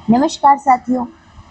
नमस्कार साथियों,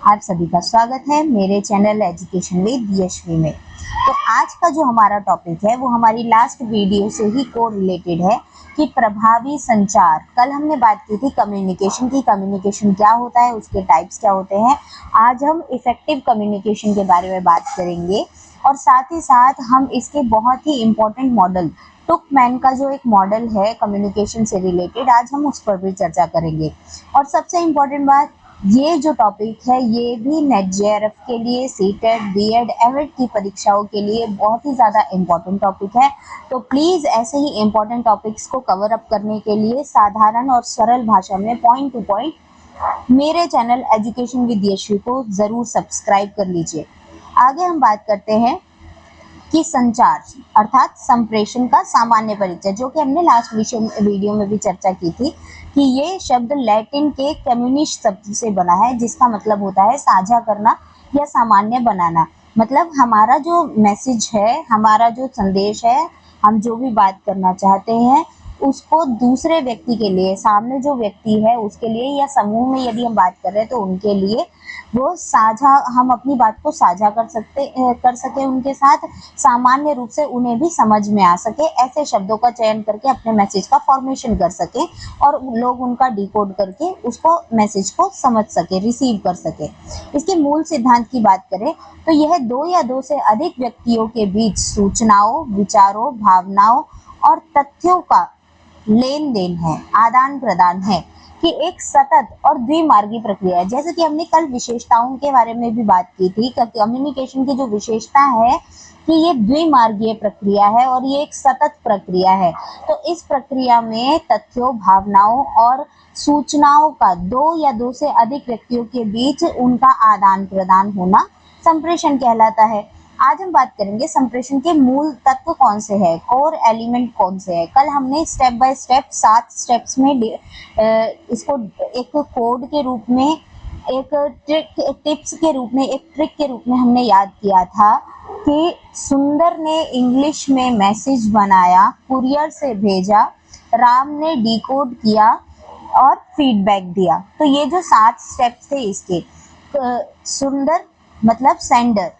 आप सभी का स्वागत है मेरे चैनल एजुकेशन विद यशवी में। तो आज का जो हमारा टॉपिक है वो हमारी लास्ट वीडियो से ही को रिलेटेड है कि प्रभावी संचार। कल हमने बात की थी कम्युनिकेशन की, कम्युनिकेशन क्या होता है, उसके टाइप्स क्या होते हैं। आज हम इफेक्टिव कम्युनिकेशन के बारे में बात करेंगे और साथ ही साथ हम इसके बहुत ही इम्पोर्टेंट मॉडल टुकमैन का जो एक मॉडल है कम्युनिकेशन से रिलेटेड, आज हम उस पर भी चर्चा करेंगे। और सबसे इम्पोर्टेंट बात, ये जो टॉपिक है ये भी नेट जेआरएफ के लिए, सीटेट, बीएड, एवेट की परीक्षाओं के लिए बहुत ही ज़्यादा इम्पोर्टेंट टॉपिक है। तो प्लीज़ ऐसे ही इम्पोर्टेंट टॉपिक्स को कवर अप करने के लिए साधारण और सरल भाषा में पॉइंट टू पॉइंट मेरे चैनल एजुकेशन विद यशवी को ज़रूर सब्सक्राइब कर लीजिए। आगे हम बात करते हैं कि संचार अर्थात संप्रेषण का सामान्य परिचय, जो कि हमने लास्ट वीडियो में भी चर्चा की थी कि ये शब्द लैटिन के कम्युनिश शब्द से बना है, जिसका मतलब होता है साझा करना या सामान्य बनाना। मतलब हमारा जो मैसेज है, हमारा जो संदेश है, हम जो भी बात करना चाहते हैं उसको दूसरे व्यक्ति के लिए, सामने जो व्यक्ति है उसके लिए, या समूह में यदि हम बात कर रहे हैं तो उनके लिए वो साझा, हम अपनी बात को साझा कर सके उनके साथ, सामान्य रूप से उन्हें भी समझ में आ सके, ऐसे शब्दों का चयन करके अपने मैसेज का फॉर्मेशन कर सके और लोग उनका डिकोड करके उसको मैसेज को समझ सके, रिसीव कर सके। इसके मूल सिद्धांत की बात करें तो यह दो या दो से अधिक व्यक्तियों के बीच सूचनाओं, विचारों, भावनाओं और तथ्यों का लेन देन है, आदान प्रदान है, कि एक सतत और द्विमार्गी प्रक्रिया है। जैसे कि हमने कल विशेषताओं के बारे में भी बात की थी, कम्युनिकेशन की जो विशेषता है कि ये द्विमार्गीय प्रक्रिया है और ये एक सतत प्रक्रिया है। तो इस प्रक्रिया में तथ्यों, भावनाओं और सूचनाओं का दो या दो से अधिक व्यक्तियों के बीच उनका आदान प्रदान होना संप्रेषण कहलाता है। आज हम बात करेंगे संप्रेषण के मूल तत्व कौन से हैं, कोर एलिमेंट कौन से हैं। कल हमने स्टेप बाय स्टेप 7 स्टेप्स में इसको एक कोड के रूप में, एक टिप्स के रूप में, एक ट्रिक के रूप में हमने याद किया था कि सुंदर ने इंग्लिश में मैसेज बनाया, कुरियर से भेजा, राम ने डिकोड किया और फीडबैक दिया। तो ये जो 7 स्टेप्स थे इसके, सुंदर मतलब सेंडर,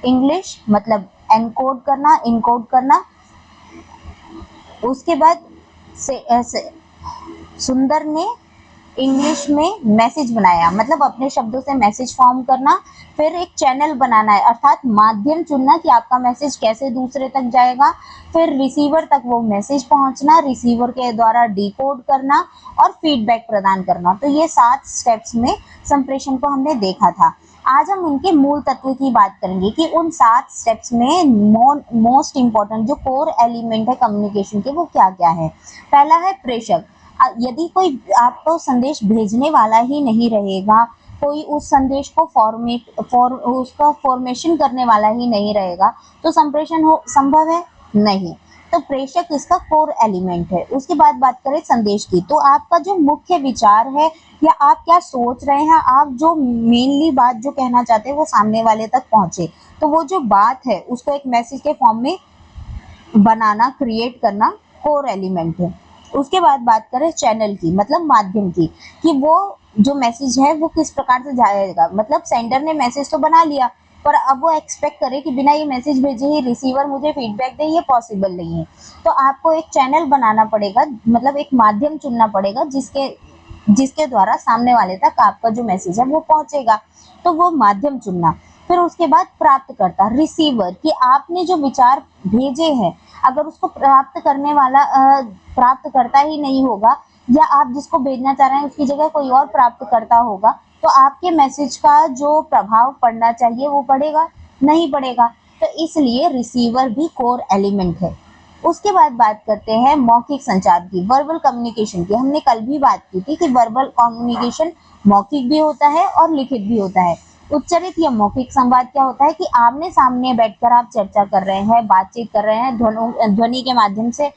इंग्लिश मतलब एनकोड करना, इनकोड करना, उसके बाद सुंदर ने इंग्लिश में मैसेज बनाया मतलब अपने शब्दों से मैसेज फॉर्म करना, फिर एक चैनल बनाना है अर्थात माध्यम चुनना कि आपका मैसेज कैसे दूसरे तक जाएगा, फिर रिसीवर तक वो मैसेज पहुंचना, रिसीवर के द्वारा डिकोड करना और फीडबैक प्रदान करना। तो ये 7 स्टेप्स में संप्रेषण को हमने देखा था। आज हम इनके मूल तत्व की बात करेंगे कि उन 7 स्टेप्स में मोस्ट इंपॉर्टेंट जो कोर एलिमेंट है कम्युनिकेशन के वो क्या क्या है। पहला है प्रेषक। यदि कोई आपको संदेश भेजने वाला ही नहीं रहेगा, कोई उस संदेश को उसका फॉर्मेशन करने वाला ही नहीं रहेगा, तो संप्रेषण संभव है नहीं। तो प्रेषक इसका कोर एलिमेंट है। उसके बाद बात करें संदेश की, तो आपका जो मुख्य विचार है या आप क्या सोच रहे हैं, आप जो मेनली बात जो कहना चाहते हैं वो सामने वाले तक पहुंचे, तो वो जो बात है उसको एक मैसेज के फॉर्म में बनाना, क्रिएट करना कोर एलिमेंट है। उसके बाद बात करें चैनल की, मतलब माध्यम की, कि वो जो मैसेज है वो किस प्रकार से जाएगा। मतलब सेंडर ने मैसेज तो बना लिया, पर अब वो एक्सपेक्ट करे कि बिना ये मैसेज भेजे ही रिसीवर मुझे फीडबैक दे, ये पॉसिबल नहीं है। तो आपको एक चैनल बनाना पड़ेगा, मतलब एक माध्यम चुनना पड़ेगा जिसके द्वारा सामने वाले तक आपका जो मैसेज है वो पहुंचेगा। तो वो माध्यम चुनना। फिर उसके बाद प्राप्तकर्ता, रिसीवर, कि आपने जो विचार भेजे हैं अगर उसको प्राप्त करने वाला प्राप्तकर्ता ही नहीं होगा, या आप जिसको भेजना चाह रहे हैं उसकी जगह कोई और प्राप्तकर्ता होगा, तो आपके मैसेज का जो प्रभाव पड़ना चाहिए वो पड़ेगा नहीं पड़ेगा। तो इसलिए रिसीवर भी कोर एलिमेंट है। उसके बाद बात करते हैं मौखिक संचार की, वर्बल कम्युनिकेशन की। हमने कल भी बात की थी कि वर्बल कम्युनिकेशन मौखिक भी होता है और लिखित भी होता है। उच्चरित या मौखिक संवाद क्या होता है कि आमने सामने बैठकर आप चर्चा कर रहे हैं, बातचीत कर रहे हैं, ध्वनि के माध्यम से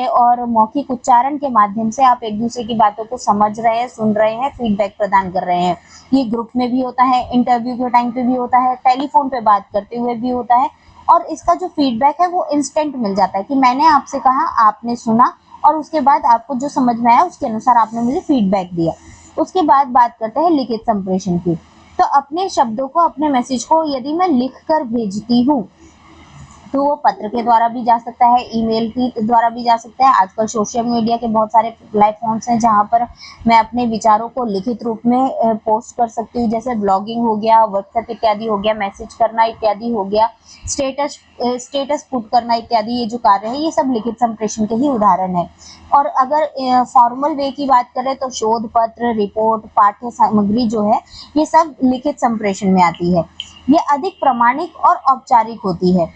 और मौखिक उच्चारण के माध्यम से आप एक दूसरे की बातों को समझ रहे हैं, सुन रहे हैं, फीडबैक प्रदान कर रहे हैं। ये ग्रुप में भी होता है, इंटरव्यू के टाइम पे भी होता है, टेलीफोन पे बात करते हुए भी होता है, और इसका जो फीडबैक है वो इंस्टेंट मिल जाता है कि मैंने आपसे कहा, आपने सुना और उसके बाद आपको जो समझ में आया उसके अनुसार आपने मुझे फीडबैक दिया। उसके बाद बात करते हैं लिखित संप्रेषण की। तो अपने शब्दों को, अपने मैसेज को यदि मैं लिख कर भेजती हूँ तो वो पत्र के द्वारा भी जा सकता है, ईमेल के द्वारा भी जा सकता है। आजकल सोशल मीडिया के बहुत सारे प्लेटफॉर्म्स हैं जहाँ पर मैं अपने विचारों को लिखित रूप में पोस्ट कर सकती हूँ, जैसे ब्लॉगिंग हो गया, व्हाट्सएप इत्यादि हो गया, मैसेज करना इत्यादि हो गया, स्टेटस पुट करना इत्यादि। ये जो कार्य है ये सब लिखित संप्रेषण के ही उदाहरण है। और अगर फॉर्मल वे की बात करें तो शोध पत्र, रिपोर्ट, पाठ्य सामग्री जो है ये सब लिखित संप्रेषण में आती है। ये अधिक प्रामाणिक और औपचारिक होती है।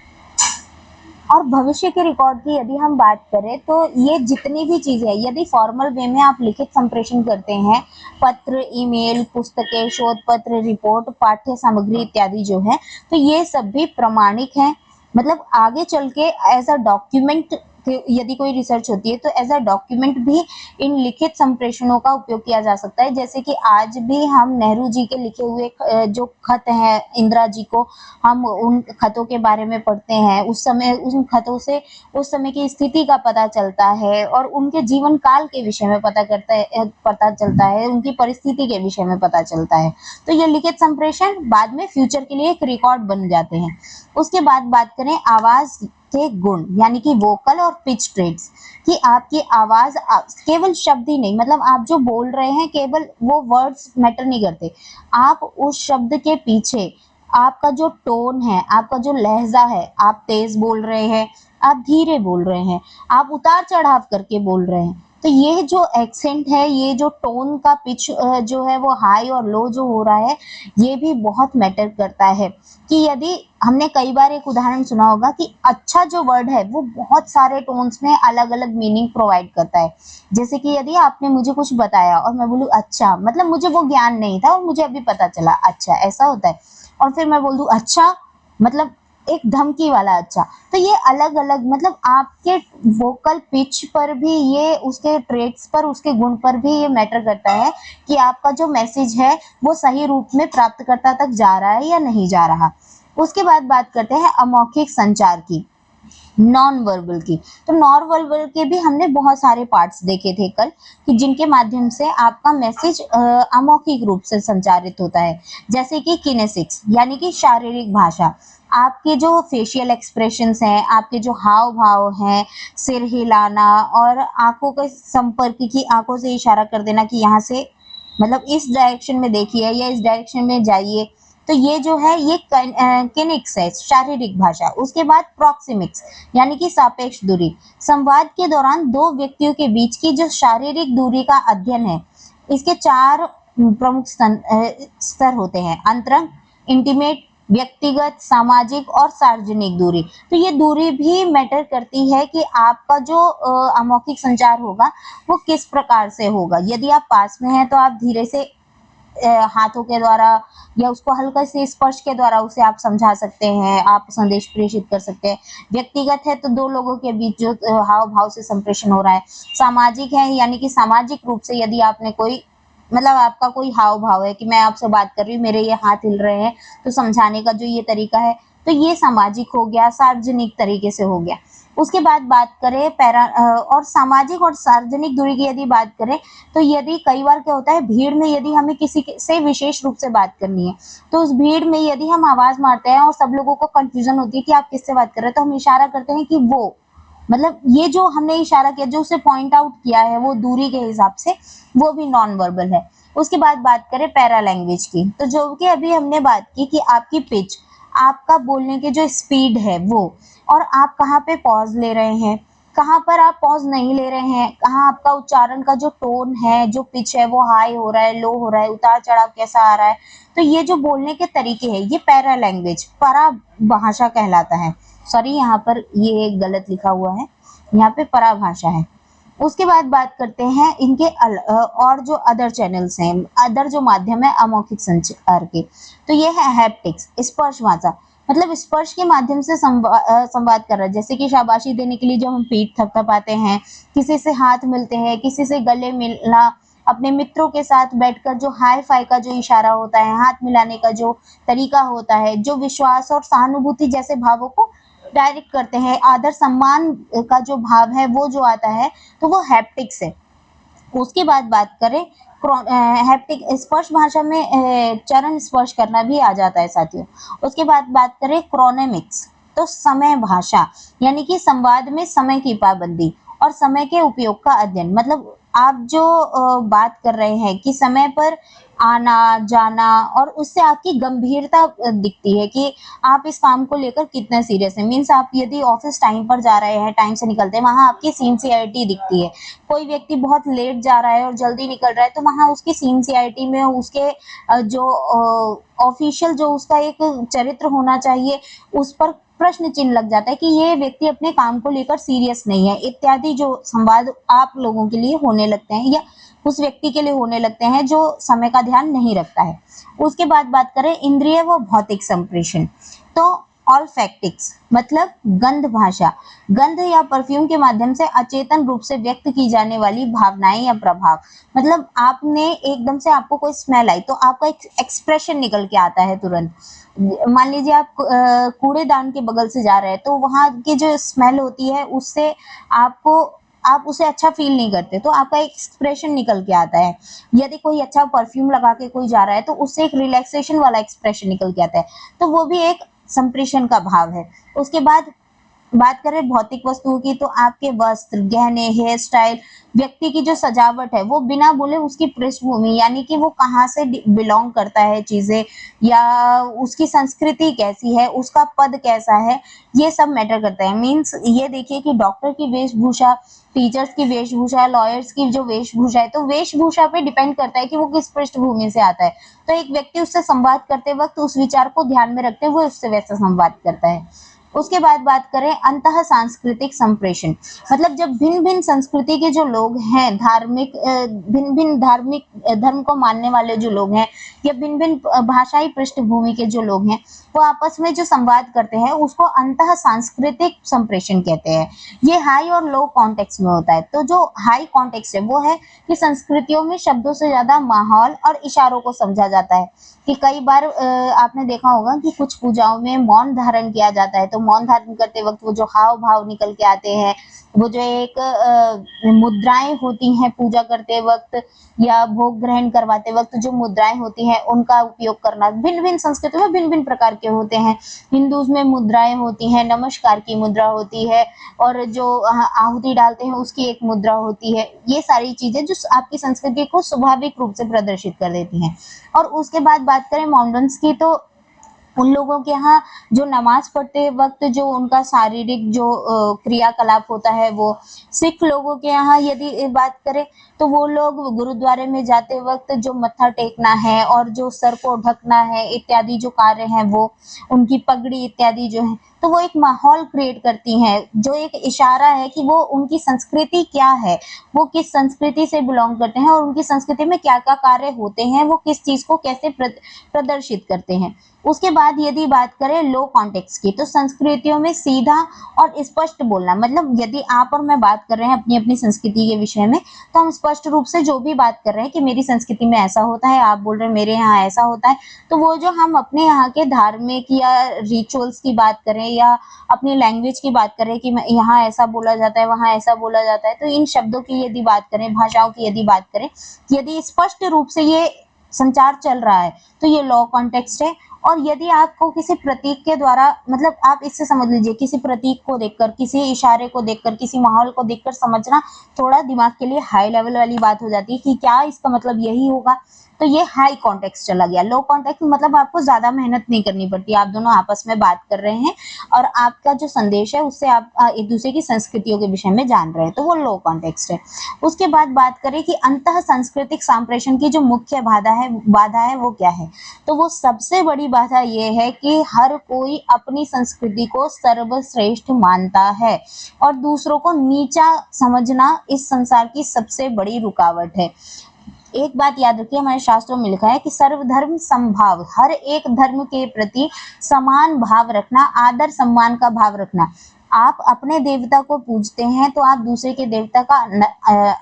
और भविष्य के रिकॉर्ड की यदि हम बात करें तो ये जितनी भी चीजें हैं, यदि फॉर्मल वे में आप लिखित संप्रेषण करते हैं, पत्र, ईमेल, पुस्तकें, शोध पत्र, रिपोर्ट, पाठ्य सामग्री इत्यादि जो है, तो ये सब भी प्रामाणिक हैं। मतलब आगे चल के एज अ डॉक्यूमेंट यदि कोई रिसर्च होती है तो एज अ डॉक्यूमेंट भी इन लिखित संप्रेषणों का उपयोग किया जा सकता है। जैसे कि आज भी हम नेहरू जी के लिखे हुए जो खत हैं इंदिरा जी को, हम उन खतों के बारे में पढ़ते हैं। उस समय उन खतों से उस समय की स्थिति का पता चलता है और उनके जीवन काल के विषय में पता चलता है, उनकी परिस्थिति के विषय में पता चलता है। तो ये लिखित संप्रेषण बाद में फ्यूचर के लिए एक रिकॉर्ड बन जाते हैं। उसके बाद बात करें आवाज के गुण, यानी कि वोकल और पिच ट्रेट्स, कि आपकी आवाज केवल शब्द ही नहीं, मतलब आप जो बोल रहे हैं केवल वो वर्ड्स मैटर नहीं करते, आप उस शब्द के पीछे आपका जो टोन है, आपका जो लहजा है, आप तेज बोल रहे हैं, आप धीरे बोल रहे हैं, आप उतार चढ़ाव करके बोल रहे हैं, तो ये जो एक्सेंट है, ये जो टोन का पिच जो है वो हाई और लो जो हो रहा है, ये भी बहुत मैटर करता है। कि यदि हमने कई बार एक उदाहरण सुना होगा कि अच्छा जो वर्ड है वो बहुत सारे टोन्स में अलग अलग मीनिंग प्रोवाइड करता है। जैसे कि यदि आपने मुझे कुछ बताया और मैं बोलूँ अच्छा, मतलब मुझे वो ज्ञान नहीं था और मुझे अभी पता चला अच्छा ऐसा होता है, और फिर मैं बोल दूँ अच्छा, मतलब एक धमकी वाला अच्छा, तो ये अलग अलग, मतलब आपके वोकल पिच पर भी, ये उसके ट्रेट्स पर, उसके गुण पर भी ये मैटर करता है कि आपका जो मैसेज है वो सही रूप में प्राप्तकर्ता तक जा रहा है या नहीं जा रहा। उसके बाद बात करते हैं अमौखिक संचार की, नॉन वर्बल की। तो नॉन वर्बल के भी हमने बहुत सारे पार्ट्स देखे थे कल, कि जिनके माध्यम से आपका मैसेज अमौखिक रूप से संचारित होता है। जैसे कि किनेसिक्स, यानी कि शारीरिक भाषा, आपके जो फेशियल एक्सप्रेशंस हैं, आपके जो हाव भाव हैं, सिर हिलाना और आंखों के संपर्क, की आंखों से इशारा कर देना कि यहाँ से, मतलब इस डायरेक्शन में देखिए या इस डायरेक्शन में जाइए, तो ये जो है ये किनेक्स है, शारीरिक भाषा। उसके बाद प्रॉक्सिमिक्स, यानी कि सापेक्ष दूरी, संवाद के दौरान दो व्यक्तियों के बीच की जो शारीरिक दूरी का अध्ययन है। इसके 4 प्रमुख स्तर होते हैं: अंतरंग, इंटीमेट, व्यक्तिगत, सामाजिक और सार्वजनिक दूरी। तो ये दूरी भी मैटर करती है कि आपका जो अमौखिक संचार होगा वो किस प्रकार से होगा। यदि आप पास में हैं तो आप धीरे से हाथों के द्वारा या उसको हल्का से स्पर्श के द्वारा उसे आप समझा सकते हैं, आप संदेश प्रेषित कर सकते हैं। व्यक्तिगत है तो 2 लोगों के बीच जो हाव भाव से संप्रेषण हो रहा है। सामाजिक है, यानी कि सामाजिक रूप से यदि आपने कोई, मतलब आपका कोई हाव भाव है कि मैं आपसे बात कर रही हूँ, मेरे ये हाथ हिल रहे हैं, तो समझाने का जो ये तरीका है, तो ये सामाजिक हो गया, सार्वजनिक तरीके से हो गया। उसके बाद बात करें और सामाजिक और सार्वजनिक दूरी की यदि बात करें, तो यदि कई बार क्या होता है, भीड़ में यदि हमें किसी से विशेष रूप से बात करनी है, तो उस भीड़ में यदि हम आवाज मारते हैं और सब लोगों को कंफ्यूजन होती है कि आप किससे बात कर रहे हैं, तो हम इशारा करते हैं कि वो, मतलब ये जो हमने इशारा किया, जो उसे पॉइंट आउट किया है, वो दूरी के हिसाब से वो भी नॉन वर्बल है। उसके बाद बात करें पैरा लैंग्वेज की, तो जो कि अभी हमने बात की कि आपकी पिच, आपका बोलने की जो स्पीड है वो, और आप कहाँ पे पॉज ले रहे हैं, कहाँ पर आप पॉज नहीं ले रहे हैं, कहाँ आपका उच्चारण का जो टोन है, जो पिच है, वो हाई हो रहा है, लो हो रहा है, उतार चढ़ाव कैसा आ रहा है, तो ये जो बोलने के तरीके हैं ये पैरा लैंग्वेज, पराभाषा कहलाता है। सॉरी, यहाँ पर ये गलत लिखा हुआ है, यहाँ पे पराभाषा है। उसके बाद बात करते हैं इनके और जो अदर चैनल्स हैं, अदर जो माध्यम है अमौखिक संचार के, तो ये है हैप्टिक्स, स्पर्श भाषा, मतलब स्पर्श के माध्यम से संवाद कर रहा है। जैसे कि शाबाशी देने के लिए जब हम पीठ थपथपाते हैं, किसी से हाथ मिलते हैं, किसी से गले मिलना, अपने मित्रों के साथ बैठकर जो हाई फाई का जो इशारा होता है, हाथ मिलाने का जो तरीका होता है, जो विश्वास और सहानुभूति जैसे भावों को डायरेक्ट करते हैं, आदर सम्मान का जो भाव है वो जो आता है, तो वो हैप्टिक्स है। उसके बाद बात करें हैप्टिक स्पर्श भाषा में चरण स्पर्श करना भी आ जाता है साथियों। उसके बाद बात करें क्रोनेमिक्स, तो समय भाषा यानी कि संवाद में समय की पाबंदी और समय के उपयोग का अध्ययन। मतलब आप जो बात कर रहे हैं कि समय पर आना जाना और उससे आपकी गंभीरता दिखती है कि आप इस काम को लेकर कितना सीरियस है। मीन्स आप यदि ऑफिस टाइम पर जा रहे हैं, टाइम से निकलते हैं, वहां आपकी सिंसियरिटी दिखती है। कोई व्यक्ति बहुत लेट जा रहा है और जल्दी निकल रहा है, तो वहां उसकी सिंसियरिटी में उसके जो ऑफिशियल जो उसका एक चरित्र होना चाहिए उस पर प्रश्न चिन्ह लग जाता है कि ये व्यक्ति अपने काम को लेकर सीरियस नहीं है, इत्यादि जो संवाद आप लोगों के लिए होने लगते हैं या उस व्यक्ति के लिए होने लगते हैं जो समय का ध्यान नहीं रखता है। उसके बाद बात करें इंद्रिय व भौतिक संप्रेषण, तो ऑल्फैक्टिक्स मतलब गंध भाषा, गंध या परफ्यूम के माध्यम से अचेतन रूप से व्यक्त की जाने वाली भावनाएं या प्रभाव। मतलब आपने एकदम से आपको कोई स्मेल आई तो आपका एक एक्सप्रेशन निकल के आता है तुरंत। मान लीजिए आप कूड़ेदान के बगल से जा रहे हैं तो वहां की जो स्मेल होती है उससे आपको आप उसे अच्छा फील नहीं करते तो आपका एक एक्सप्रेशन निकल के आता है। यदि कोई अच्छा परफ्यूम लगा के कोई जा रहा है तो उससे एक रिलैक्सेशन वाला एक्सप्रेशन निकल के आता है, तो वो भी एक संप्रेषण का भाव है। उसके बाद बात करें भौतिक वस्तुओं की, तो आपके वस्त्र, गहने, हेयर स्टाइल, व्यक्ति की जो सजावट है वो बिना बोले उसकी पृष्ठभूमि यानी कि वो कहाँ से बिलोंग करता है चीजें या उसकी संस्कृति कैसी है, उसका पद कैसा है, ये सब मैटर करता है। मीन्स ये देखिए कि डॉक्टर की वेशभूषा, टीचर्स की वेशभूषा, लॉयर्स की जो वेशभूषा है, तो वेशभूषा पे डिपेंड करता है कि वो किस पृष्ठभूमि से आता है। तो एक व्यक्ति उससे संवाद करते वक्त उस विचार को ध्यान में रखते हुए उससे वैसा संवाद करता है। उसके बाद बात करें अंतः सांस्कृतिक संप्रेषण, मतलब जब भिन्न भिन्न संस्कृति के जो लोग हैं, धार्मिक भिन्न भिन्न धार्मिक धर्म को मानने वाले जो लोग हैं या भिन्न भिन्न भाषाई पृष्ठभूमि के जो लोग हैं, वो आपस में जो संवाद करते हैं उसको अंतः सांस्कृतिक संप्रेषण कहते हैं। ये हाई और लो कॉन्टेक्स्ट में होता है। तो जो हाई कॉन्टेक्स्ट है वो है कि संस्कृतियों में शब्दों से ज्यादा माहौल और इशारों को समझा जाता है। कि कई बार आपने देखा होगा कि कुछ पूजाओं में मौन धारण किया जाता है, तो मौन धारण करते वक्त वो जो हाव भाव निकल के आते हैं, वो जो एक मुद्राएं होती हैं पूजा करते वक्त या भोग ग्रहण करवाते वक्त जो मुद्राएं होती हैं उनका उपयोग करना भिन्न भिन्न संस्कृतियों में भिन्न भिन्न प्रकार के होते हैं। हिंदूज में मुद्राएं होती हैं, नमस्कार की मुद्रा होती है और जो आहुति डालते हैं उसकी एक मुद्रा होती है। ये सारी चीजें जो आपकी संस्कृति को स्वाभाविक रूप से प्रदर्शित कर देती हैं। और उसके बाद बात करें मॉडर्न्स की, तो उन लोगों के यहाँ जो नमाज पढ़ते वक्त जो उनका शारीरिक जो क्रियाकलाप होता है, वो सिख लोगों के यहाँ यदि बात करें तो वो लोग गुरुद्वारे में जाते वक्त जो मत्था टेकना है और जो सर को ढकना है इत्यादि जो कार्य हैं, वो उनकी पगड़ी इत्यादि जो है, तो वो एक माहौल क्रिएट करती हैं, जो एक इशारा है कि वो उनकी संस्कृति क्या है, वो किस संस्कृति से बिलोंग करते हैं और उनकी संस्कृति में क्या क्या कार्य होते हैं, वो किस चीज को कैसे प्रदर्शित करते हैं। उसके बाद यदि बात करें लो कॉन्टेक्स्ट की, तो संस्कृतियों में सीधा और स्पष्ट बोलना, मतलब यदि आप और मैं बात कर रहे हैं अपनी अपनी संस्कृति के विषय में, तो हम स्पष्ट रूप से जो भी बात कर रहे हैं कि मेरी संस्कृति में ऐसा होता है, आप बोल रहे हैं मेरे यहाँ ऐसा होता है, तो वो जो हम अपने यहाँ के धार्मिक या रिचुअल्स की बात करें या अपनी लैंग्वेज की बात करें कि यहाँ ऐसा बोला जाता है, वहाँ ऐसा बोला जाता है, तो इन शब्दों की यदि बात करें, भाषाओं की यदि बात करें, यदि स्पष्ट रूप से ये संचार चल रहा है तो ये लो कॉन्टेक्स्ट है। और यदि आपको किसी प्रतीक के द्वारा, मतलब आप इससे समझ लीजिए किसी प्रतीक को देखकर, किसी इशारे को देखकर, किसी माहौल को देखकर समझना थोड़ा दिमाग के लिए हाई लेवल वाली बात हो जाती है कि क्या इसका मतलब यही होगा, तो ये हाई कॉन्टेक्स्ट चला गया। लो कॉन्टेक्स्ट मतलब आपको ज्यादा मेहनत नहीं करनी पड़ती, आप दोनों आपस में बात कर रहे हैं और आपका जो संदेश है उससे आप एक दूसरे की संस्कृतियों के विषय में जान रहे हैं, तो वो लो कॉन्टेक्स्ट है। उसके बाद बात करें कि अंतः सांस्कृतिक संप्रेषण की जो मुख्य बाधा है वो क्या है, तो वो सबसे बड़ी बाधा ये है कि हर कोई अपनी संस्कृति को सर्वश्रेष्ठ मानता है और दूसरों को नीचा समझना इस संसार की सबसे बड़ी रुकावट है। एक बात याद रखिए, हमारे शास्त्रों में लिखा है कि सर्वधर्म समभाव, हर एक धर्म के प्रति समान भाव रखना, आदर सम्मान का भाव रखना। आप अपने देवता को पूजते हैं तो आप दूसरे के देवता का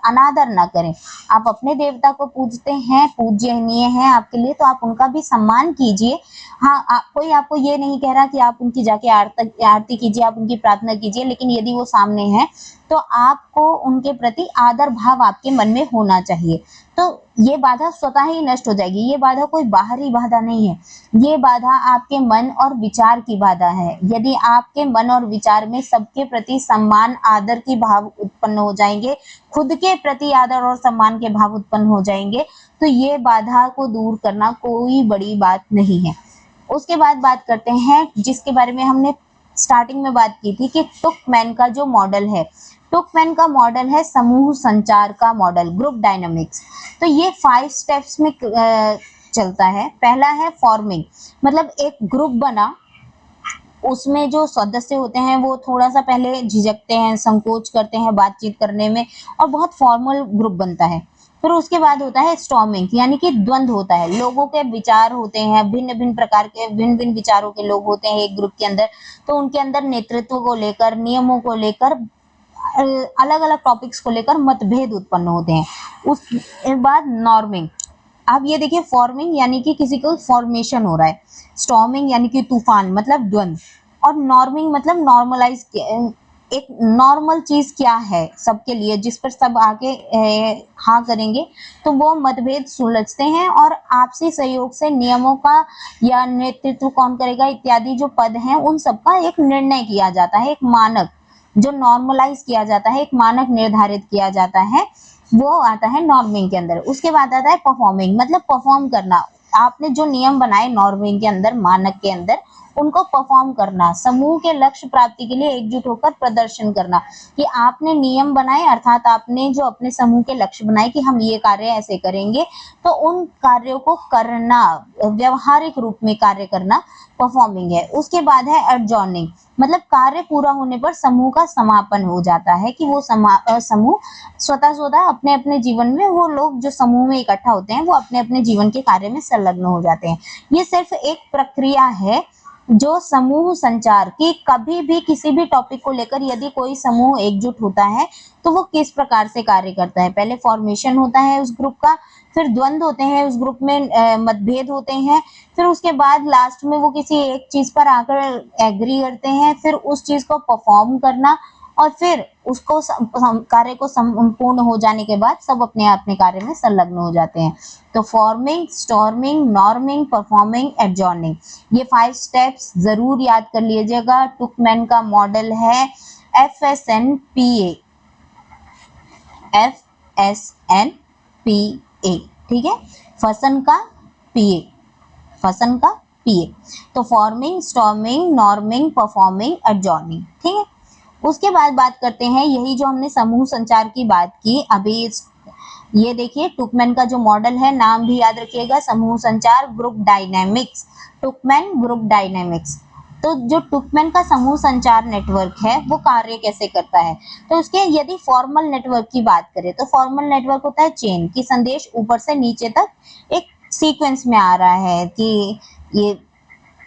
अनादर न करें। आप अपने देवता को पूजते हैं, पूजनीय है आपके लिए, तो आप उनका भी सम्मान कीजिए। हाँ, कोई आपको ये नहीं कह रहा कि आप उनकी जाके आरती कीजिए, आप उनकी प्रार्थना कीजिए, लेकिन यदि वो सामने है तो आपको उनके प्रति आदर भाव आपके मन में होना चाहिए। तो ये बाधा स्वतः ही नष्ट हो जाएगी। ये बाधा कोई बाहरी बाधा नहीं है, ये बाधा आपके मन और विचार की बाधा है। यदि आपके मन और विचार में सबके प्रति सम्मान आदर की भाव उत्पन्न हो जाएंगे, खुद के प्रति आदर और सम्मान के भाव उत्पन्न हो जाएंगे, तो ये बाधा को दूर करना कोई बड़ी बात नहीं है। उसके बाद बात करते हैं जिसके बारे में हमने स्टार्टिंग में बात की थी कि टुकमैन का जो मॉडल है, टुकमैन का मॉडल है समूह संचार का मॉडल, ग्रुप डायनामिक्स। तो ये 5 स्टेप्स में चलता है। पहला है फॉर्मिंग, मतलब एक ग्रुप बना, उसमें जो सदस्य होते हैं वो थोड़ा सा पहले झिझकते हैं, संकोच करते हैं बातचीत करने में, और बहुत फॉर्मल ग्रुप बनता है। फिर उसके बाद होता है स्टॉर्मिंग, यानी कि द्वंद्व होता है, लोगों के विचार होते हैं, भिन्न भिन्न प्रकार के भिन्न भिन्न विचारों के लोग होते हैं एक ग्रुप के अंदर, तो उनके अंदर नेतृत्व को लेकर, नियमों को लेकर, अलग अलग टॉपिक्स को लेकर मतभेद उत्पन्न होते हैं। उसके बाद नॉर्मिंग, अब ये देखिए फॉर्मिंग यानी कि किसी को फॉर्मेशन हो रहा है, स्टॉर्मिंग यानी कि तूफान मतलब द्वंद्व, और नॉर्मिंग मतलब नॉर्मलाइज, एक नॉर्मल चीज क्या है सबके लिए जिस पर सब आके हाँ करेंगे, तो वो मतभेद सुलझते हैं और आपसी सहयोग से नियमों का या नेतृत्व कौन करेगा इत्यादि जो पद हैं उन सबका एक निर्णय किया जाता है, एक मानक जो नॉर्मलाइज किया जाता है, एक मानक निर्धारित किया जाता है, वो आता है नॉर्मिंग के अंदर। उसके बाद आता है परफॉर्मिंग, मतलब परफॉर्म करना, आपने जो नियम बनाए नॉर्मिंग के अंदर, मानक के अंदर, उनको परफॉर्म करना, समूह के लक्ष्य प्राप्ति के लिए एकजुट होकर प्रदर्शन करना, कि आपने नियम बनाए अर्थात आपने जो अपने समूह के लक्ष्य बनाए कि हम ये कार्य ऐसे करेंगे, तो उन कार्यों को करना, व्यवहारिक रूप में कार्य करना परफॉर्मिंग है। उसके बाद है एडजॉर्निंग, मतलब कार्य पूरा होने पर समूह का समापन हो जाता है, कि वो समूह स्वतः स्वतः अपने अपने जीवन में, वो लोग जो समूह में इकट्ठा होते हैं वो अपने अपने जीवन के कार्य में संलग्न हो जाते हैं। ये सिर्फ एक प्रक्रिया है जो समूह संचार की, कभी भी किसी भी टॉपिक को लेकर यदि कोई समूह एकजुट होता है तो वो किस प्रकार से कार्य करता है। पहले फॉर्मेशन होता है उस ग्रुप का, फिर द्वंद्व होते हैं उस ग्रुप में, मतभेद होते हैं, फिर उसके बाद लास्ट में वो किसी एक चीज पर आकर एग्री करते हैं, फिर उस चीज को परफॉर्म करना, और फिर उसको कार्य को संपूर्ण हो जाने के बाद सब अपने अपने कार्य में संलग्न हो जाते हैं। तो फॉर्मिंग, स्टॉर्मिंग, नॉर्मिंग, परफॉर्मिंग, एडजॉर्निंग, ये 5 स्टेप्स जरूर याद कर लीजिएगा। टुकमैन का मॉडल है FSNPA, FSNPA, ठीक है, फसन का पीए, फसन का पीए। तो फॉर्मिंग, स्टॉर्मिंग, नॉर्मिंग, परफॉर्मिंग, एडजॉर्निंग, ठीक है। उसके बाद बात करते हैं, यही जो हमने समूह संचार की बात की अभी, ये देखिए टुकमैन का जो मॉडल है, नाम भी याद रखिएगा, समूह संचार ग्रुप डायनामिक्स, टुकमैन ग्रुप डायनामिक्स। तो जो टुकमैन का समूह संचार नेटवर्क है वो कार्य कैसे करता है, तो उसके यदि फॉर्मल नेटवर्क की बात करें तो फॉर्मल नेटवर्क होता है चेन, की संदेश ऊपर से नीचे तक एक सीक्वेंस में आ रहा है, कि ये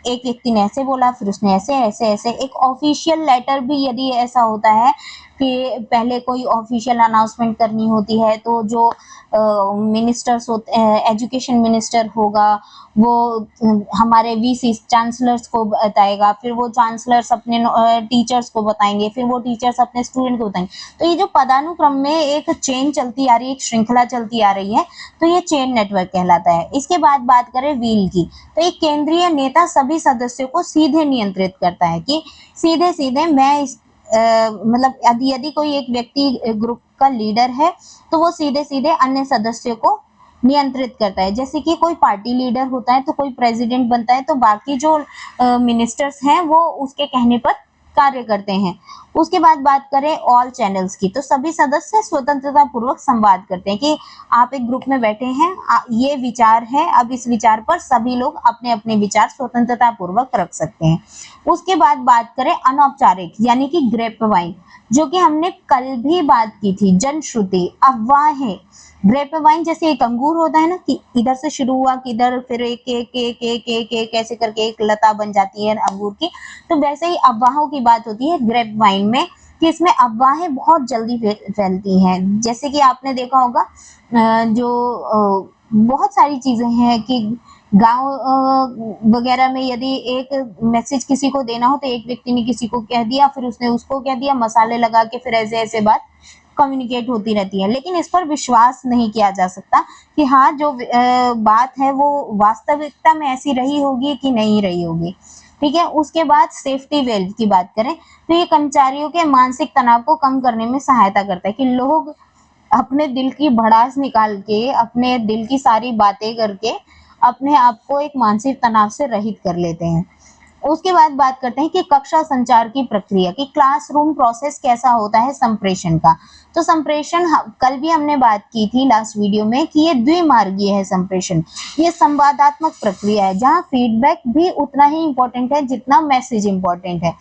एक व्यक्ति ने ऐसे बोला, फिर उसने ऐसे ऐसे ऐसे। एक ऑफिशियल लेटर भी यदि ऐसा होता है कि पहले कोई ऑफिशियल अनाउंसमेंट करनी होती है, तो जो मिनिस्टर्स होते हैं, एजुकेशन मिनिस्टर होगा, वो हमारे वीसी चांसलर्स को बताएगा, फिर वो चांसलर्स अपने टीचर्स को बताएंगे, फिर वो टीचर्स अपने स्टूडेंट को बताएंगे। तो ये जो पदानुक्रम में एक चेन चलती आ रही है, एक श्रृंखला चलती आ रही है, तो ये चेन नेटवर्क कहलाता है। इसके बाद बात करें व्हील की, तो एक केंद्रीय नेता सभी सदस्यों को सीधे नियंत्रित करता है, कि सीधे सीधे मैं इस मतलब यदि कोई एक व्यक्ति ग्रुप का लीडर है तो वो सीधे सीधे अन्य सदस्यों को नियंत्रित करता है। जैसे कि कोई पार्टी लीडर होता है तो कोई प्रेसिडेंट बनता है, तो बाकी जो मिनिस्टर्स हैं वो उसके कहने पर कार्य करते हैं। उसके बाद बात करें ऑल चैनल्स की, तो सभी सदस्य स्वतंत्रता पूर्वक संवाद करते हैं, कि आप एक ग्रुप में बैठे हैं, ये विचार है, अब इस विचार पर सभी लोग अपने अपने विचार स्वतंत्रता पूर्वक रख सकते हैं। उसके बाद बात करें अनौपचारिक, यानी कि ग्रेपवाइन, जो कि हमने कल भी बात की थी, जनश्रुति, अफवाहें। ग्रेपवाइन जैसे एक अंगूर होता है ना, कि इधर से शुरू हुआ, किधर फिर एक एक एक एक एक एक ऐसे करके एक लता बन जाती है अंगूर की, तो वैसे ही अफवाहों की बात होती है ग्रेपवाइन में, कि इसमें अफवाहें बहुत जल्दी फैलती हैं। जैसे कि आपने देखा होगा जो बहुत सारी चीजें हैं कि गांव वगैरह में यदि एक मैसेज किसी को देना हो तो एक व्यक्ति ने किसी को कह दिया, फिर उसने उसको कह दिया, मसाले लगा के फिर ऐसे ऐसे बात कम्युनिकेट होती रहती है, लेकिन इस पर विश्वास नहीं किया जा सकता कि हाँ जो बात है वो वास्तविकता में ऐसी रही होगी कि नहीं रही होगी। ठीक है। उसके बाद सेफ्टी वेल की बात करें तो ये कर्मचारियों के मानसिक तनाव को कम करने में सहायता करता है कि लोग अपने दिल की भड़ास निकाल के, अपने दिल की सारी बातें करके अपने आप को एक मानसिक तनाव से रहित कर लेते हैं। उसके बाद बात करते हैं कि कक्षा संचार की प्रक्रिया, कि क्लासरूम प्रोसेस कैसा होता है संप्रेषण का। तो संप्रेषण कल भी हमने बात की थी लास्ट वीडियो में कि ये द्विमार्गीय है संप्रेषण। ये संवादात्मक प्रक्रिया है जहाँ फीडबैक भी उतना ही इम्पोर्टेंट है जितना मैसेज इम्पोर्टेंट है।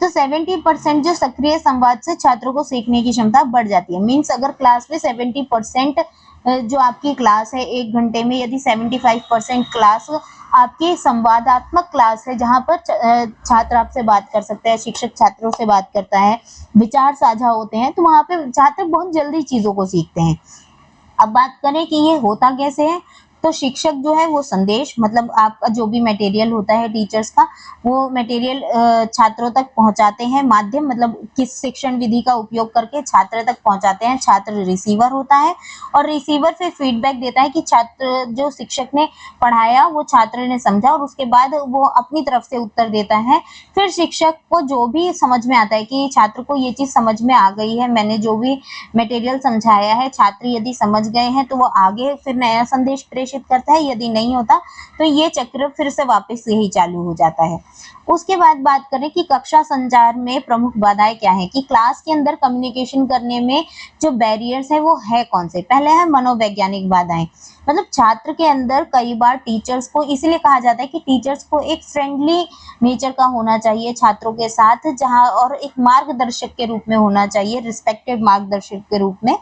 तो 70% जो सक्रिय संवाद से छात्रों को सीखने की क्षमता बढ़ जाती है। मीन्स अगर क्लास में 70% जो आपकी क्लास है 1 घंटे में, यदि 75% क्लास आपकी संवादात्मक क्लास है जहाँ पर छात्र आपसे बात कर सकते हैं, शिक्षक छात्रों से बात करता है, विचार साझा होते हैं, तो वहाँ पे छात्र बहुत जल्दी चीज़ों को सीखते हैं। अब बात करें कि ये होता कैसे है, तो शिक्षक जो है वो संदेश, मतलब आपका जो भी मटेरियल होता है टीचर्स का, वो मटेरियल छात्रों तक पहुंचाते हैं। माध्यम मतलब किस शिक्षण विधि का उपयोग करके छात्र तक पहुंचाते हैं। छात्र रिसीवर होता है और रिसीवर फिर फीडबैक देता है कि छात्र जो शिक्षक ने पढ़ाया वो छात्र ने समझा, और उसके बाद वो अपनी तरफ से उत्तर देता है। फिर शिक्षक को जो भी समझ में आता है कि छात्र को ये चीज़ समझ में आ गई है, मैंने जो भी मटेरियल समझाया है, छात्र यदि समझ गए हैं तो वो आगे फिर नया संदेश प्रेषित करता है, यदि नहीं होता तो ये चक्र फिर से वापस यही चालू हो जाता है। उसके बाद बात करें कि कक्षा संचार में प्रमुख बाधाएं क्या है, कि क्लास के अंदर कम्युनिकेशन करने में जो बैरियर्स है वो है कौन से। पहले है मनोवैज्ञानिक बाधाएं, मतलब छात्र के अंदर कई बार टीचर्स को, इसलिए कहा जाता है कि टीचर्स को एक फ्रेंडली नेचर का होना चाहिए छात्रों के साथ, जहां और एक मार्गदर्शक के रूप में होना चाहिए, रिस्पेक्टेड मार्गदर्शक के रूप में,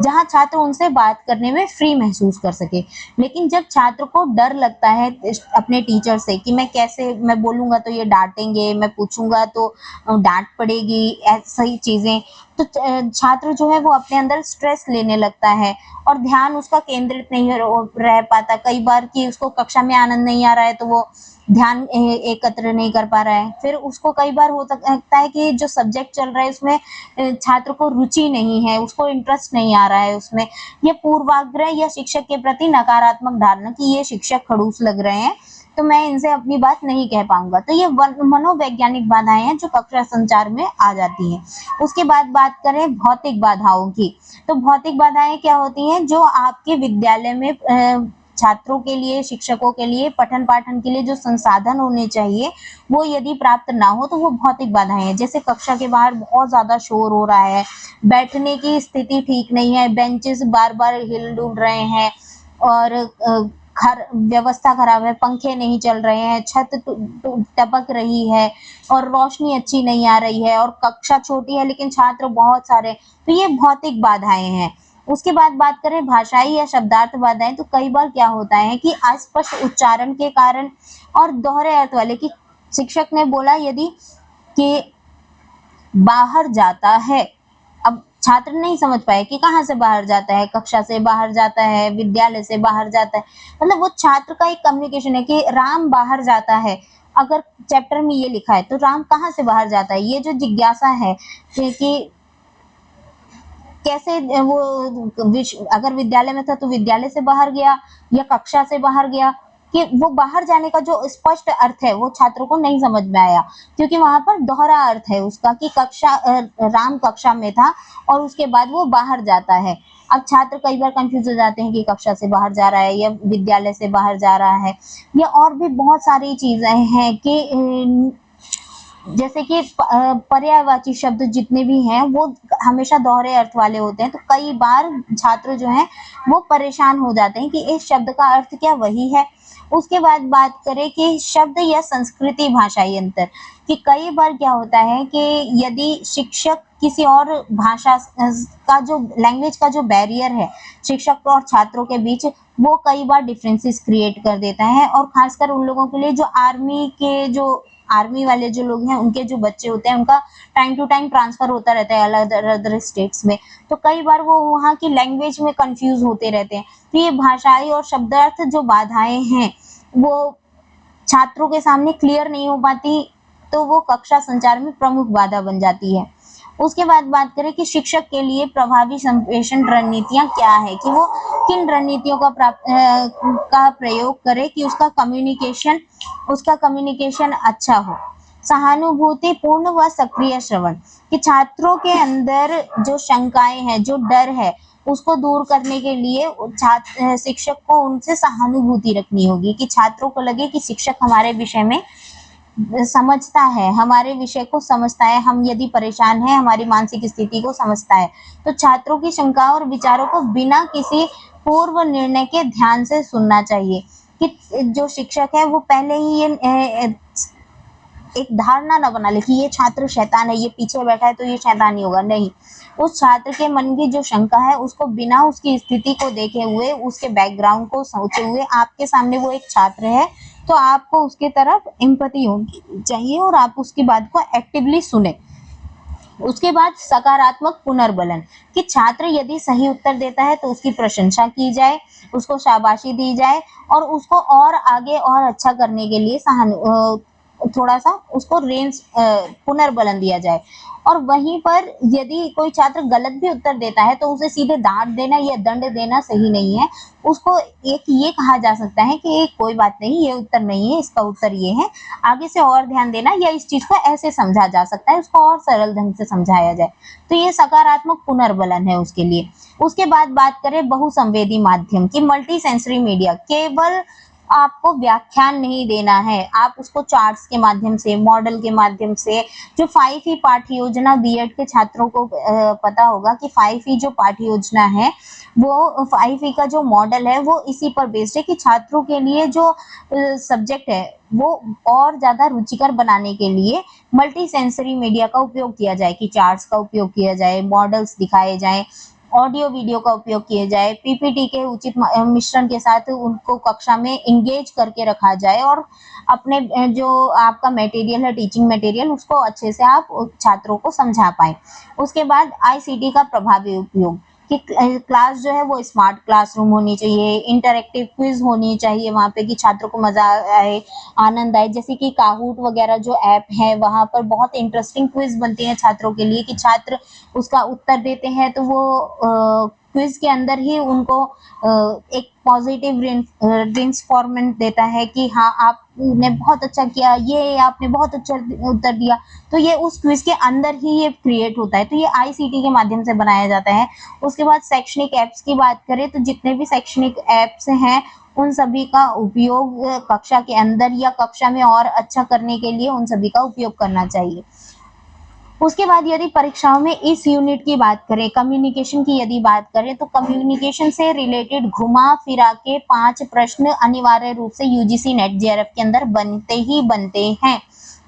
जहां छात्र उनसे बात करने में फ्री महसूस कर सके। लेकिन जब छात्र को डर लगता है अपने टीचर से कि मैं कैसे, मैं बोलूंगा तो ये डांटेंगे, मैं पूछूंगा तो डांट पड़ेगी, ऐसी चीजें, तो छात्र जो है वो अपने अंदर स्ट्रेस लेने लगता है और ध्यान उसका केंद्रित नहीं रह पाता। कई बार कि उसको कक्षा में आनंद नहीं आ रहा है तो वो ध्यान एकत्र नहीं कर पा रहा है। फिर उसको कई बार हो सकता है कि जो सब्जेक्ट चल रहा है उसमें छात्र को रुचि नहीं है, उसको इंटरेस्ट नहीं आ रहा है उसमें, या पूर्वाग्रह या शिक्षक के प्रति नकारात्मक धारणा कि ये शिक्षक खड़ूस लग रहे हैं तो मैं इनसे अपनी बात नहीं कह पाऊंगा। तो ये मनोवैज्ञानिक बाधाएं हैं जो कक्षा संचार में आ जाती हैं। उसके बाद बात करें भौतिक बाधाओं की, तो भौतिक बाधाएं क्या होती हैं, जो आपके विद्यालय में छात्रों के लिए, शिक्षकों के लिए, पठन पाठन के लिए जो संसाधन होने चाहिए वो यदि प्राप्त ना हो तो वो भौतिक बाधाएं हैं। जैसे कक्षा के बाहर बहुत ज्यादा शोर हो रहा है, बैठने की स्थिति ठीक नहीं है, बेंचेस बार बार हिल डुल रहे हैं, और व्यवस्था खराब है, पंखे नहीं चल रहे हैं, छत टपक रही है, और रोशनी अच्छी नहीं आ रही है, और कक्षा छोटी है लेकिन छात्र बहुत सारे, तो ये भौतिक बाधाएं हैं। उसके बाद बात करें भाषाई या शब्दार्थ बाधाएं, तो कई बार क्या होता है कि अस्पष्ट उच्चारण के कारण और दोहरे अर्थ वाले, कि शिक्षक ने बोला यदि कि बाहर जाता है, अब छात्र नहीं समझ पाए कि कहाँ से बाहर जाता है, कक्षा से बाहर जाता है, विद्यालय से बाहर जाता है, मतलब वो छात्र का एक कम्युनिकेशन है कि राम बाहर जाता है। अगर चैप्टर में ये लिखा है तो राम कहाँ से बाहर जाता है, ये जो जिज्ञासा है कि कैसे वो अगर विद्यालय में था तो विद्यालय से बाहर गया या कक्षा से बाहर गया, कि वो बाहर जाने का जो स्पष्ट अर्थ है वो छात्रों को नहीं समझ में आया, क्योंकि वहां पर दोहरा अर्थ है उसका कि राम कक्षा में था और उसके बाद वो बाहर जाता है। अब छात्र कई बार कंफ्यूज हो जाते हैं कि कक्षा से बाहर जा रहा है या विद्यालय से बाहर जा रहा है, या और भी बहुत सारी चीजें हैं कि जैसे कि पर्यायवाची शब्द जितने भी हैं वो हमेशा दोहरे अर्थ वाले होते हैं, तो कई बार छात्र जो हैं वो परेशान हो जाते हैं कि इस शब्द का अर्थ क्या वही है। उसके बाद बात करें कि शब्द या संस्कृति भाषाई अंतर, कि कई बार क्या होता है कि यदि शिक्षक किसी और भाषा का जो लैंग्वेज का जो बैरियर है शिक्षक और छात्रों के बीच, वो कई बार डिफरेंसेस क्रिएट कर देता है, और खासकर उन लोगों के लिए जो आर्मी वाले जो लोग हैं, उनके जो बच्चे होते हैं उनका टाइम टू टाइम ट्रांसफर होता रहता है अलग अलग स्टेट्स में, तो कई बार वो वहाँ की लैंग्वेज में कंफ्यूज होते रहते हैं। तो ये भाषाई और शब्दार्थ जो बाधाएं हैं वो छात्रों के सामने क्लियर नहीं हो पाती, तो वो कक्षा संचार में प्रमुख बाधा बन जाती है। उसके बाद बात करें कि शिक्षक के लिए प्रभावी संप्रेषण रणनीतियां क्या है, कि वो किन रणनीतियों का प्रयोग करे कि उसका कम्युनिकेशन अच्छा हो। सहानुभूति पूर्ण व सक्रिय श्रवण, कि छात्रों के अंदर जो शंकाएं हैं, जो डर है, उसको दूर करने के लिए शिक्षक को उनसे सहानुभूति रखनी होगी, कि छात्रों को लगे कि शिक्षक हमारे विषय में समझता है, हमारे विषय को समझता है, हम यदि परेशान हैं, हमारी मानसिक स्थिति को समझता है। तो छात्रों की शंकाओं और विचारों को बिना किसी पूर्व निर्णय के ध्यान से सुनना चाहिए, कि जो शिक्षक है वो पहले ही ये एक धारणा न बना ले कि ये छात्र शैतान है, ये पीछे बैठा है तो ये शैतान ही होगा। नहीं, उस छात्र के मन की जो शंका है उसको बिना उसकी स्थिति को देखे हुए, उसके बैकग्राउंड को सोचे हुए, आपके सामने वो एक छात्र है तो आपको उसके तरफ एम्पैथी होनी चाहिए और आप उसकी बात को एक्टिवली सुने। उसके बाद सकारात्मक पुनर्बलन, कि छात्र यदि सही उत्तर देता है तो उसकी प्रशंसा की जाए, उसको शाबाशी दी जाए और उसको और आगे और अच्छा करने के लिए थोड़ा सा उसको पुनर्बलन दिया जाए। और वहीं पर यदि कोई छात्र गलत भी उत्तर देता है तो उसे सीधे डांट देना या दंड देना सही नहीं है। उसको एक ये कहा जा सकता है कि कोई बात नहीं, ये उत्तर नहीं है, इसका उत्तर ये है, आगे से और ध्यान देना, या इस चीज को ऐसे समझा जा सकता है, उसको और सरल ढंग से समझाया जाए। तो ये सकारात्मक पुनर्बलन है उसके लिए। उसके बाद बात करें बहुसंवेदी माध्यम की, मल्टी सेंसरी मीडिया, केवल आपको व्याख्यान नहीं देना है, आप उसको चार्ट्स के माध्यम से, मॉडल के माध्यम से, जो 5E पाठ्य योजना बीएड के छात्रों को पता होगा कि 5E जो पाठ्य योजना है वो 5E का जो मॉडल है वो इसी पर बेस्ड है, कि छात्रों के लिए जो सब्जेक्ट है वो और ज्यादा रुचिकर बनाने के लिए मल्टी सेंसरी मीडिया का उपयोग किया जाए, कि चार्ट्स का उपयोग किया जाए, मॉडल्स दिखाए जाए, ऑडियो वीडियो का उपयोग किया जाए, पीपीटी के उचित मिश्रण के साथ उनको कक्षा में इंगेज करके रखा जाए और अपने जो आपका मटेरियल है, टीचिंग मटेरियल, उसको अच्छे से आप छात्रों को समझा पाए। उसके बाद आईसीटी का प्रभावी उपयोग, कि क्लास जो है वो स्मार्ट क्लासरूम होनी चाहिए, इंटरेक्टिव क्विज होनी चाहिए वहाँ पे, कि छात्रों को मजा आए, आनंद आए। जैसे कि काहूट वगैरह जो ऐप है वहाँ पर बहुत इंटरेस्टिंग क्विज बनती है छात्रों के लिए, कि छात्र उसका उत्तर देते हैं तो वो क्विज के अंदर ही उनको एक पॉजिटिव रिइंफोर्समेंट देता है कि हाँ आपने बहुत अच्छा किया, ये आपने बहुत अच्छा उत्तर दिया। तो ये उस क्विज के अंदर ही ये क्रिएट होता है, तो ये आईसीटी के माध्यम से बनाया जाता है। उसके बाद शैक्षणिक ऐप्स की बात करें तो जितने भी शैक्षणिक ऐप्स हैं उन सभी का उपयोग कक्षा के अंदर या कक्षा में और अच्छा करने के लिए उन सभी का उपयोग करना चाहिए। उसके बाद यदि परीक्षाओं में इस यूनिट की बात करें, कम्युनिकेशन की यदि बात करें, तो कम्युनिकेशन से रिलेटेड घुमा फिरा के 5 प्रश्न अनिवार्य रूप से यूजीसी नेट जेआरएफ के अंदर बनते ही बनते हैं,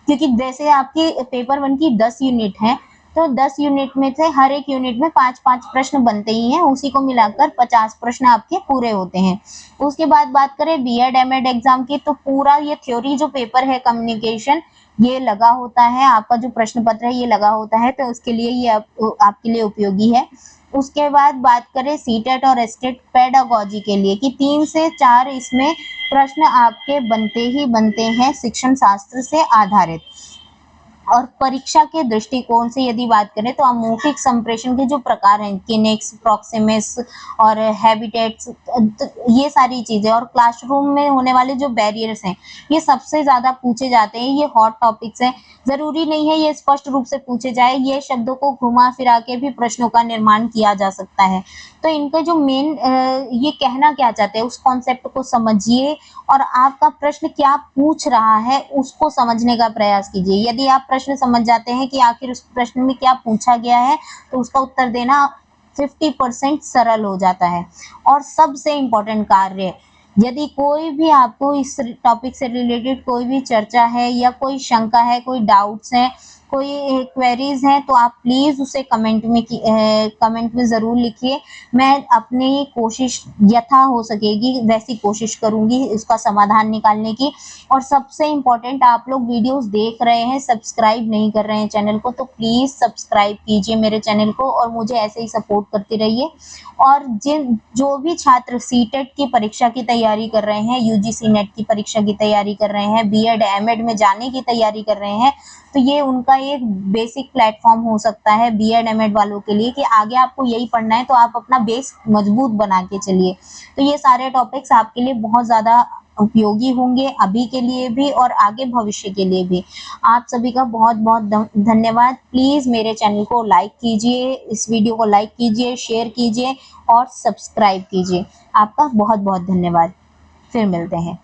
क्योंकि जैसे आपकी पेपर 1 की 10 यूनिट है तो 10 यूनिट में से हर एक यूनिट में 5-5 प्रश्न बनते ही हैं, उसी को मिलाकर 50 प्रश्न आपके पूरे होते हैं। उसके बाद बात करें बीएड एमएड एग्जाम की, तो पूरा ये थ्योरी जो पेपर है कम्युनिकेशन, ये लगा होता है, आपका जो प्रश्न पत्र है ये लगा होता है, तो उसके लिए ये आपके लिए उपयोगी है। उसके बाद बात करें सीटेट और एस्टेट पेडागोजी के लिए, कि 3 से 4 इसमें प्रश्न आपके बनते ही बनते हैं शिक्षण शास्त्र से आधारित। और परीक्षा के दृष्टिकोण से यदि बात करें तो अमौखिक संप्रेषण के जो प्रकार हैं, किनेक्स, प्रॉक्सिमिक्स और हैबिटेट्स, ये सारी चीजें, और क्लासरूम में होने वाले जो बैरियर्स हैं ये सबसे ज्यादा पूछे जाते हैं, ये हॉट टॉपिक्स हैं। जरूरी नहीं है ये स्पष्ट रूप से पूछे जाए, ये शब्दों को घुमा फिरा के भी प्रश्नों का निर्माण किया जा सकता है। तो इनका जो मेन ये कहना क्या चाहते हैं उस कॉन्सेप्ट को समझिए और आपका प्रश्न क्या पूछ रहा है उसको समझने का प्रयास कीजिए। यदि आप प्रश्न समझ जाते हैं कि आखिर उस प्रश्न में क्या पूछा गया है तो उसका उत्तर देना 50% सरल हो जाता है। और सबसे इम्पोर्टेंट कार्य, यदि कोई भी आपको इस टॉपिक से रिलेटेड कोई भी चर्चा है या कोई शंका है, कोई डाउट्स हैं, कोई क्वेरीज हैं, तो आप प्लीज उसे कमेंट में जरूर लिखिए। मैं अपनी कोशिश यथा हो सकेगी वैसी कोशिश करूंगी इसका समाधान निकालने की। और सबसे इम्पोर्टेंट, आप लोग वीडियोस देख रहे हैं, सब्सक्राइब नहीं कर रहे हैं चैनल को, तो प्लीज सब्सक्राइब कीजिए मेरे चैनल को और मुझे ऐसे ही सपोर्ट करते रहिए। और जो भी छात्र सीटेट की परीक्षा की तैयारी कर रहे हैं, यूजीसी नेट की परीक्षा की तैयारी कर रहे हैं, बीएड एमएड में जाने की तैयारी कर रहे हैं, तो ये उनका एक बेसिक प्लेटफॉर्म हो सकता है बीएड एमएड वालों के लिए कि आगे आपको यही पढ़ना है तो आप अपना बेस मजबूत बना के चलिए। तो ये सारे टॉपिक्स आपके लिए बहुत ज़्यादा उपयोगी होंगे, अभी के लिए भी और आगे भविष्य के लिए भी। आप सभी का बहुत-बहुत धन्यवाद। प्लीज़ मेरे चैनल को लाइक कीजिए, इस वीडियो को लाइक कीजिए, शेयर कीजिए और सब्सक्राइब कीजिए। आपका बहुत-बहुत धन्यवाद। फिर मिलते हैं।